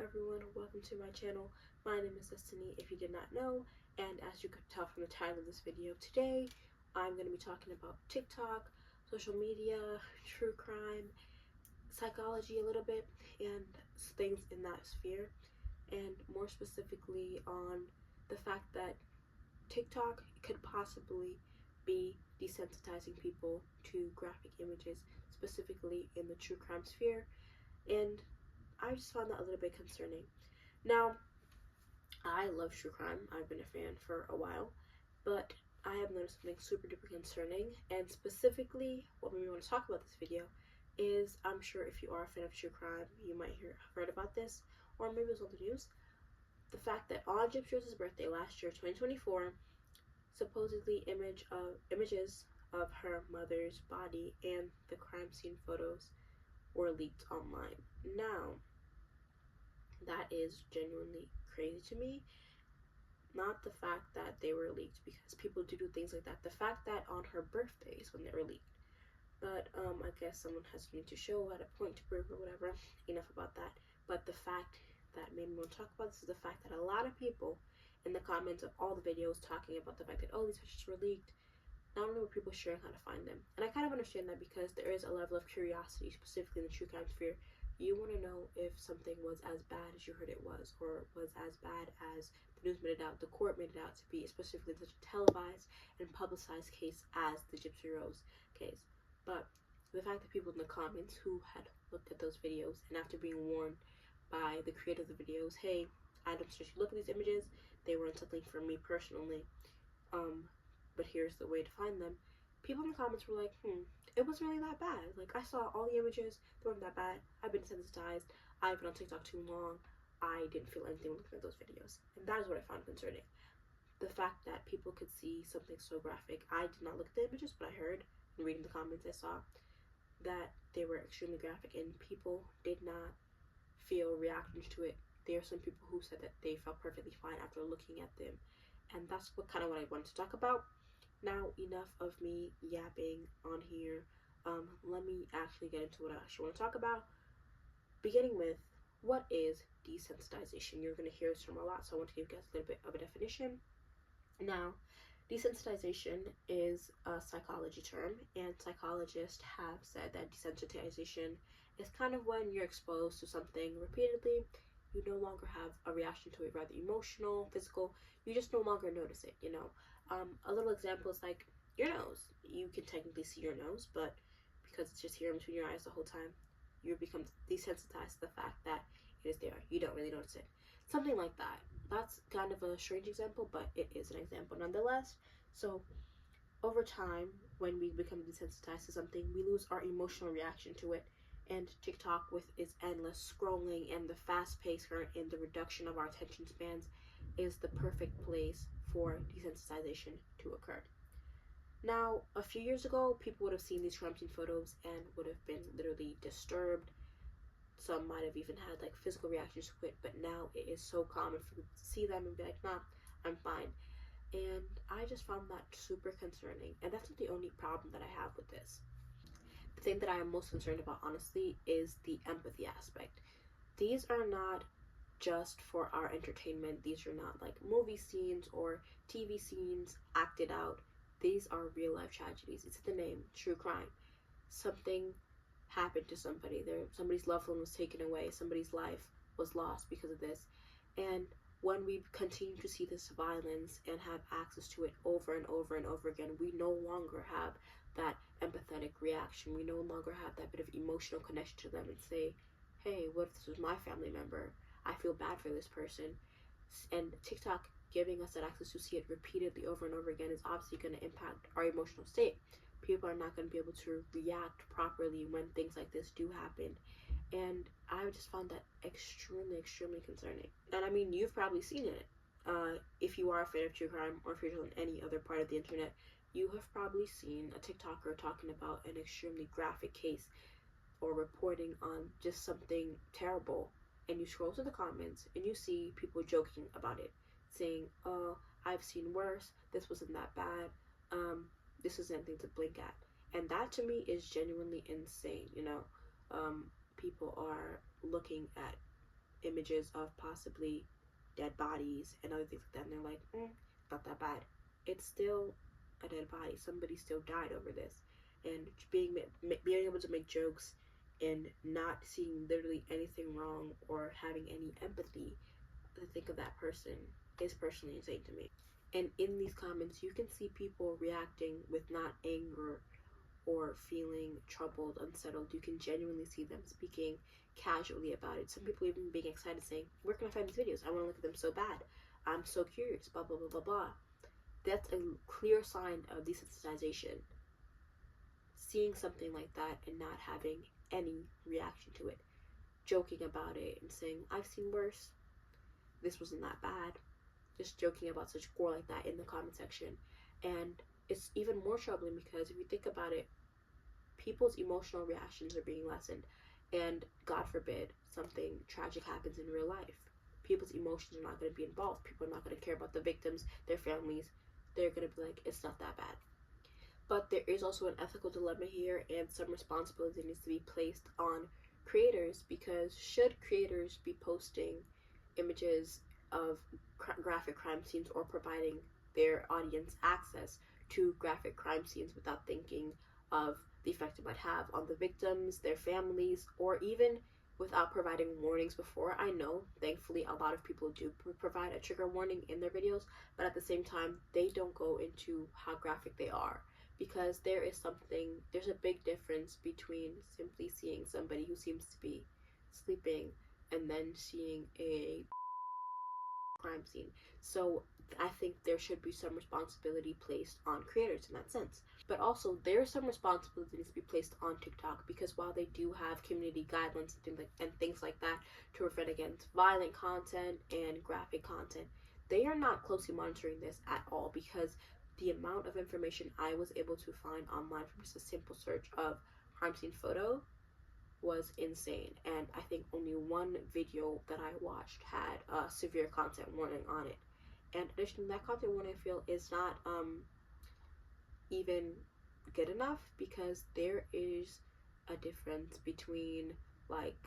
everyone, welcome to my channel. My name is Destiny, if you did not know, and as you could tell from the title of this video, today I'm going to be talking about TikTok, social media, true crime, psychology a little bit, and things in that sphere, and more specifically on the fact that TikTok could possibly be desensitizing people to graphic images, specifically in the true crime sphere, and I just found that a little bit concerning. Now, I love true crime. I've been a fan for a while, but I have noticed something super duper concerning, and specifically what made me want to talk about this video is, I'm sure if you are a fan of true crime, you might have heard about this, or maybe it was on the news, the fact that on Gypsy Rose's birthday last year, 2024, supposedly images of her mother's body and the crime scene photos were leaked online. Now, that is genuinely crazy to me. Not the fact that they were leaked, because people do things like that. The fact that on her birthday is when they were leaked. But I guess someone has need to show at a point to prove or whatever. Enough about that. But the fact that made me want to talk about this is the fact that a lot of people in the comments of all the videos talking about the fact that, oh, these pictures were leaked, not only were people sharing how to find them. And I kind of understand that, because there is a level of curiosity, specifically in the true crime sphere. You want to know if something was as bad as you heard it was, or was as bad as the news made it out, the court made it out to be, specifically in such a televised and publicized case as the Gypsy Rose case. But the fact that people in the comments who had looked at those videos, and after being warned by the creator of the videos, hey, I don't suggest you look at these images, they weren't something for me personally, but here's the way to find them. People in the comments were like, it wasn't really that bad. Like, I saw all the images, they weren't that bad. I've been desensitized. I've been on TikTok too long. I didn't feel anything looking at those videos. And that is what I found concerning. The fact that people could see something so graphic. I did not look at the images, but I heard, and reading the comments, I saw that they were extremely graphic, and people did not feel reactions to it. There are some people who said that they felt perfectly fine after looking at them. And that's what I wanted to talk about. Now, enough of me yapping on here. Let me actually get into what I actually want to talk about. Beginning with, what is desensitization? You're going to hear this term a lot, so I want to give you guys a little bit of a definition. Now, desensitization is a psychology term, and psychologists have said that desensitization is kind of when you're exposed to something repeatedly. You no longer have a reaction to it, rather emotional, physical. You just no longer notice it, you know. A little example is like your nose. You can technically see your nose, but because it's just here in between your eyes the whole time, you become desensitized to the fact that it is there. You don't really notice it. Something like that. That's kind of a strange example, but it is an example nonetheless. So over time, when we become desensitized to something, we lose our emotional reaction to it. And TikTok, with its endless scrolling and the fast pace and the reduction of our attention spans, is the perfect place for desensitization to occur. Now, a few years ago, people would have seen these crime scene photos and would have been literally disturbed. Some might have even had like physical reactions to it, but now it is so common for people to see them and be like, nah, I'm fine. And I just found that super concerning. And that's not the only problem that I have with this. The thing that I am most concerned about, honestly, is the empathy aspect. These are not just for our entertainment. These are not like movie scenes or TV scenes acted out. These are real life tragedies. It's in the name, true crime. Something happened to somebody. Somebody's loved one was taken away. Somebody's life was lost because of this. And when we continue to see this violence and have access to it over and over and over again, we no longer have that empathetic reaction. We no longer have that bit of emotional connection to them and say, hey, what if this was my family member? I feel bad for this person. And TikTok giving us that access to see it repeatedly over and over again is obviously going to impact our emotional state. People are not going to be able to react properly when things like this do happen. And I just found that extremely, extremely concerning. And I mean, you've probably seen it. If you are a fan of true crime, or if you're on any other part of the internet, you have probably seen a TikToker talking about an extremely graphic case or reporting on just something terrible. And you scroll to the comments and you see people joking about it, saying, oh, I've seen worse. This wasn't that bad. This is anything to blink at. And that to me is genuinely insane, you know. People are looking at images of possibly dead bodies and other things like that, and they're like, not that bad. It's still a dead body. Somebody still died over this. And being able to make jokes and not seeing literally anything wrong or having any empathy to think of that person is personally insane to me. And in these comments, you can see people reacting with not anger or feeling troubled, unsettled. You can genuinely see them speaking casually about it. Some people even being excited, saying, where can I find these videos? I want to look at them so bad. I'm so curious, blah, blah, blah, blah, blah. That's a clear sign of desensitization. Seeing something like that and not having any reaction to it. Joking about it and saying, I've seen worse. This wasn't that bad. Just joking about such gore like that in the comment section. And it's even more troubling because if you think about it, people's emotional reactions are being lessened. And God forbid something tragic happens in real life. People's emotions are not going to be involved. People are not going to care about the victims, their families. They're going to be like, it's not that bad. But there is also an ethical dilemma here, and some responsibility needs to be placed on creators, because should creators be posting images of graphic crime scenes or providing their audience access to graphic crime scenes without thinking of the effect it might have on the victims, their families, or even without providing warnings before? I know, thankfully, a lot of people do provide a trigger warning in their videos, but at the same time, they don't go into how graphic they are. Because there's a big difference between simply seeing somebody who seems to be sleeping and then seeing a crime scene. So I think there should be some responsibility placed on creators in that sense. But also, there's some responsibility to be placed on TikTok, because while they do have community guidelines and things like that to prevent against violent content and graphic content, they are not closely monitoring this at all, because the amount of information I was able to find online from just a simple search of crime scene photo was insane. And I think only one video that I watched had a severe content warning on it. And additionally, that content warning, I feel, is not even good enough, because there is a difference between like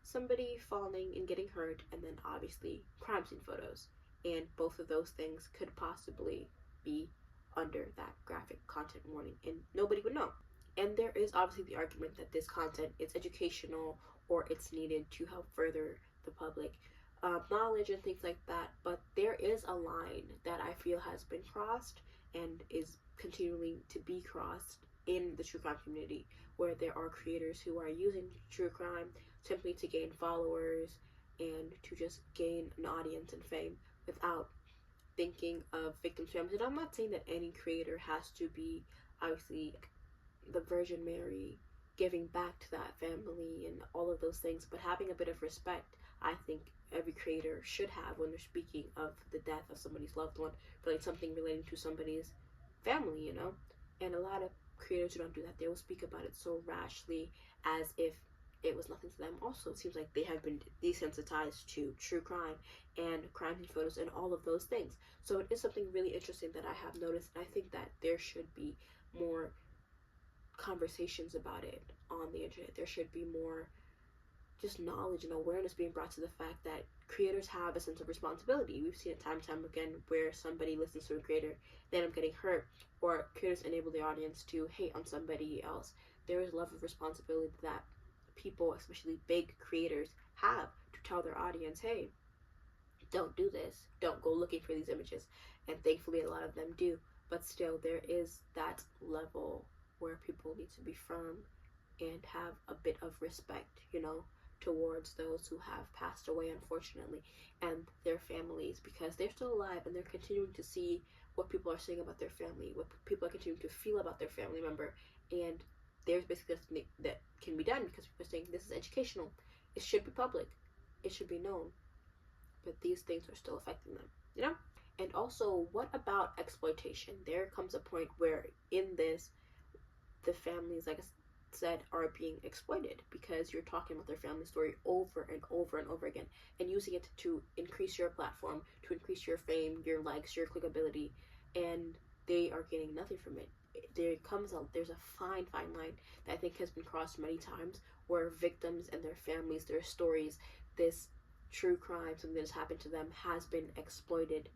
somebody falling and getting hurt and then obviously crime scene photos. And both of those things could possibly be under that graphic content warning, and nobody would know. And there is obviously the argument that this content is educational or it's needed to help further the public knowledge and things like that. But there is a line that I feel has been crossed and is continuing to be crossed in the true crime community, where there are creators who are using true crime simply to gain followers and to just gain an audience and fame without thinking of victims' families. And I'm not saying that any creator has to be obviously the Virgin Mary, giving back to that family and all of those things, but having a bit of respect, I think every creator should have when they're speaking of the death of somebody's loved one, but like something relating to somebody's family, you know? And a lot of creators who don't do that, they will speak about it so rashly as if it was nothing to them. Also, it seems like they have been desensitized to true crime and crime scene photos and all of those things. So it is something really interesting that I have noticed, and I think that there should be more conversations about it on the internet. There should be more just knowledge and awareness being brought to the fact that creators have a sense of responsibility. We've seen it time and time again where somebody listens to a creator, they end up getting hurt, or creators enable the audience to hate on somebody else. There is a level of responsibility that people, especially big creators, have to tell their audience, hey, don't do this, don't go looking for these images. And thankfully a lot of them do, but still there is that level where people need to be firm and have a bit of respect, you know, towards those who have passed away, unfortunately, and their families, because they're still alive and they're continuing to see what people are saying about their family, what people are continuing to feel about their family member. And there's basically something that can be done, because people are saying this is educational, it should be public, it should be known, but these things are still affecting them, you know? And also, what about exploitation? There comes a point where in this, the families, like I said, are being exploited, because you're talking about their family story over and over and over again and using it to increase your platform, to increase your fame, your likes, your clickability, and they are getting nothing from it. There's a fine line that I think has been crossed many times, where victims and their families, their stories, this true crime, something that has happened to them, has been exploited,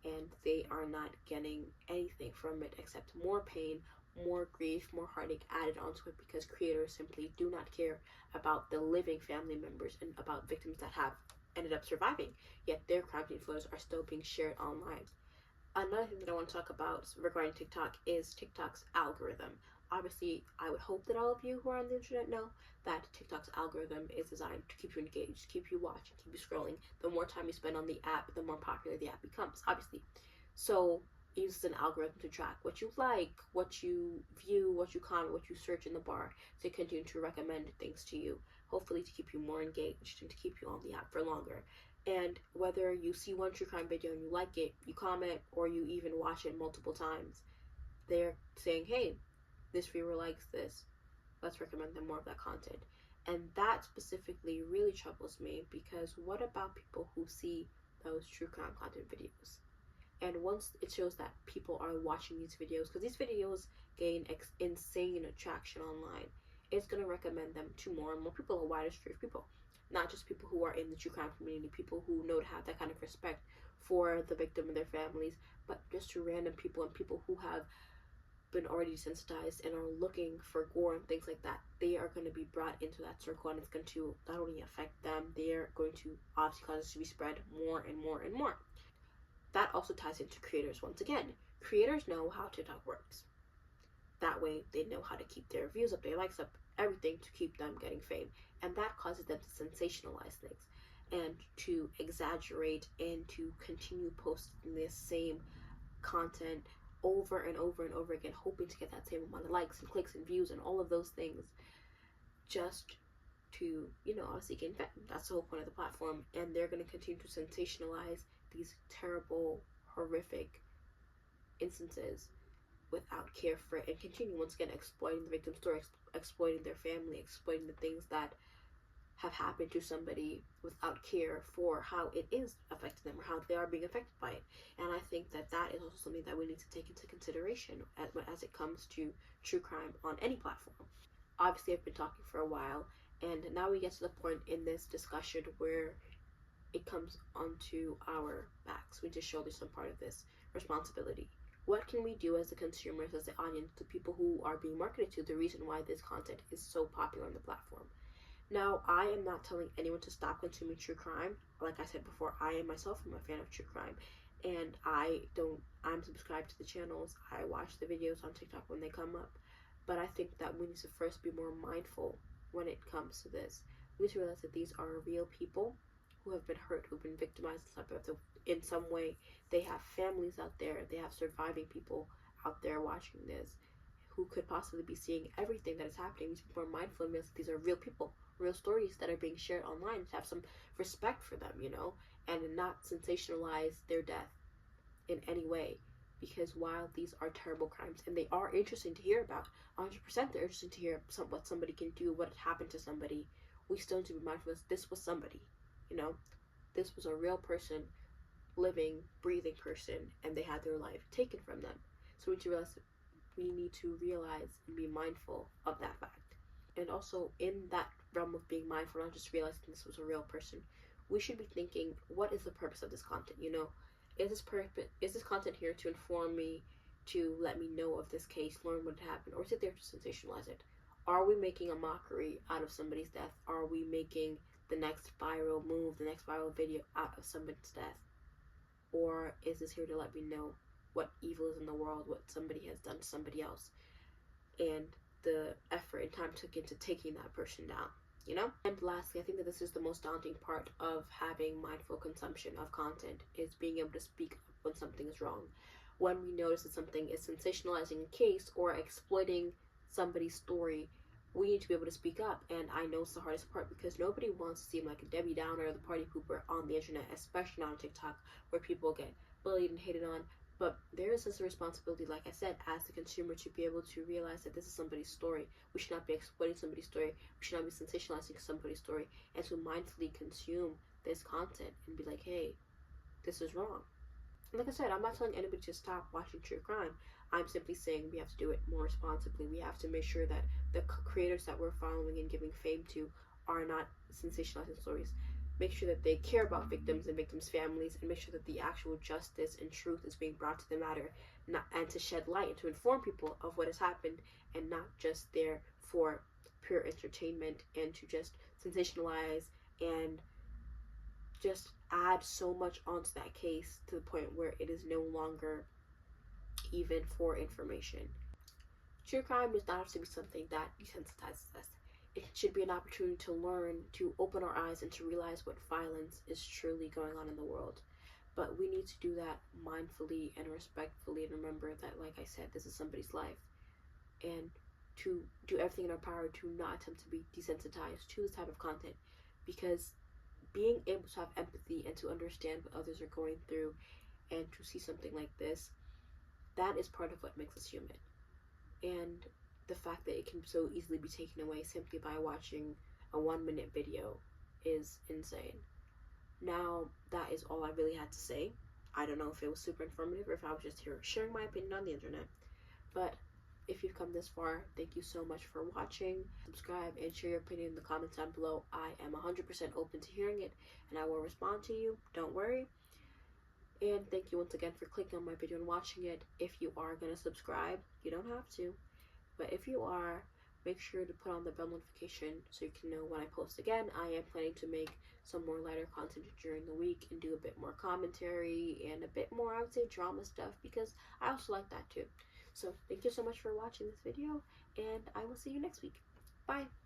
and they are not getting anything from it except more pain, more grief, more heartache added onto it, because creators simply do not care about the living family members and about victims that have ended up surviving, yet their crime scene photos are still being shared online. Another thing that I want to talk about regarding TikTok is TikTok's algorithm. Obviously, I would hope that all of you who are on the internet know that TikTok's algorithm is designed to keep you engaged, keep you watching, keep you scrolling. The more time you spend on the app, the more popular the app becomes, obviously. So it uses an algorithm to track what you like, what you view, what you comment, what you search in the bar, to continue to recommend things to you, hopefully to keep you more engaged and to keep you on the app for longer. And whether you see one true crime video and you like it, you comment, or you even watch it multiple times, they're saying, hey, this viewer likes this, let's recommend them more of that content. And that specifically really troubles me, because what about people who see those true crime content videos? And once it shows that people are watching these videos, because these videos gain insane traction online, it's going to recommend them to more and more people, a wider street of people. Not just people who are in the true crime community, people who know to have that kind of respect for the victim and their families, but just to random people and people who have been already desensitized and are looking for gore and things like that. They are going to be brought into that circle, and it's going to not only affect them, they're going to obviously cause it to be spread more and more and more. That also ties into creators once again. Creators know how TikTok works. That way, they know how to keep their views up, their likes up, everything to keep them getting fame. And that causes them to sensationalize things and to exaggerate and to continue posting this same content over and over and over again, hoping to get that same amount of likes and clicks and views and all of those things, just to, obviously gain fame. That's the whole point of the platform. And they're going to continue to sensationalize these terrible, horrific instances without care for it, and continue once again exploiting the victim's story, exploiting their family, exploiting the things that have happened to somebody without care for how it is affecting them or how they are being affected by it. And I think that that is also something that we need to take into consideration as it comes to true crime on any platform. Obviously, I've been talking for a while, and now we get to the point in this discussion where it comes onto our backs. We just shoulder some part of this responsibility. What can we do as the consumers, as the audience, the people who are being marketed to, the reason why this content is so popular on the platform? Now, I am not telling anyone to stop consuming true crime. Like I said before, I am myself a fan of true crime, and I'm subscribed to the channels. I watch the videos on TikTok when they come up, but I think that we need to first be more mindful when it comes to this. We need to realize that these are real people who have been hurt, who've been victimized in some way. They have families out there, they have surviving people out there watching this who could possibly be seeing everything that is happening. We need to be more mindful and realize that these are real people, real stories that are being shared online, to have some respect for them, and not sensationalize their death in any way. Because while these are terrible crimes, and they are interesting to hear about, 100% they're interesting to hear what somebody can do, what happened to somebody, we still need to be mindful that this was somebody, this was a real person, living, breathing person, and they had their life taken from them. So we need to realize and be mindful of that fact. And also, in that realm of being mindful, not just realizing this was a real person, we should be thinking, what is the purpose of this content? Is this content here to inform me, to let me know of this case, learn what happened, or is it there to sensationalize it? Are we making a mockery out of somebody's death? Are we making the next viral move, the next viral video out of somebody's death? Or is this here to let me know what evil is in the world, what somebody has done to somebody else, and the effort and time took into taking that person down, And lastly, I think that this is the most daunting part of having mindful consumption of content, is being able to speak up when something is wrong. When we notice that something is sensationalizing a case or exploiting somebody's story, we need to be able to speak up. And I know it's the hardest part, because nobody wants to seem like a Debbie Downer or the party pooper on the internet, especially on TikTok, where people get bullied and hated on. But there is a responsibility, like I said, as the consumer, to be able to realize that this is somebody's story. We should not be exploiting somebody's story. We should not be sensationalizing somebody's story, and to mindfully consume this content and be like, hey, this is wrong. And like I said, I'm not telling anybody to stop watching true crime. I'm simply saying we have to do it more responsibly. We have to make sure that the creators that we're following and giving fame to are not sensationalizing stories. make sure that they care about victims and victims' families, and make sure that the actual justice and truth is being brought to the matter, and to shed light and to inform people of what has happened, and not just there for pure entertainment and to just sensationalize and just add so much onto that case to the point where it is no longer even for information. True crime does not have to be something that desensitizes us. It should be an opportunity to learn, to open our eyes, and to realize what violence is truly going on in the world. But we need to do that mindfully and respectfully, and remember that, like I said, this is somebody's life. And to do everything in our power to not attempt to be desensitized to this type of content, because being able to have empathy and to understand what others are going through and to see something like this, that is part of what makes us human. And the fact that it can so easily be taken away simply by watching a 1-minute video is insane. Now, that is all I really had to say. I don't know if it was super informative or if I was just here sharing my opinion on the internet. But if you've come this far, thank you so much for watching. Subscribe and share your opinion in the comments down below. I am 100% open to hearing it, and I will respond to you. Don't worry. And thank you once again for clicking on my video and watching it. If you are going to subscribe, you don't have to. But if you are, make sure to put on the bell notification so you can know when I post again. I am planning to make some more lighter content during the week and do a bit more commentary and a bit more, I would say, drama stuff, because I also like that too. So thank you so much for watching this video, and I will see you next week. Bye!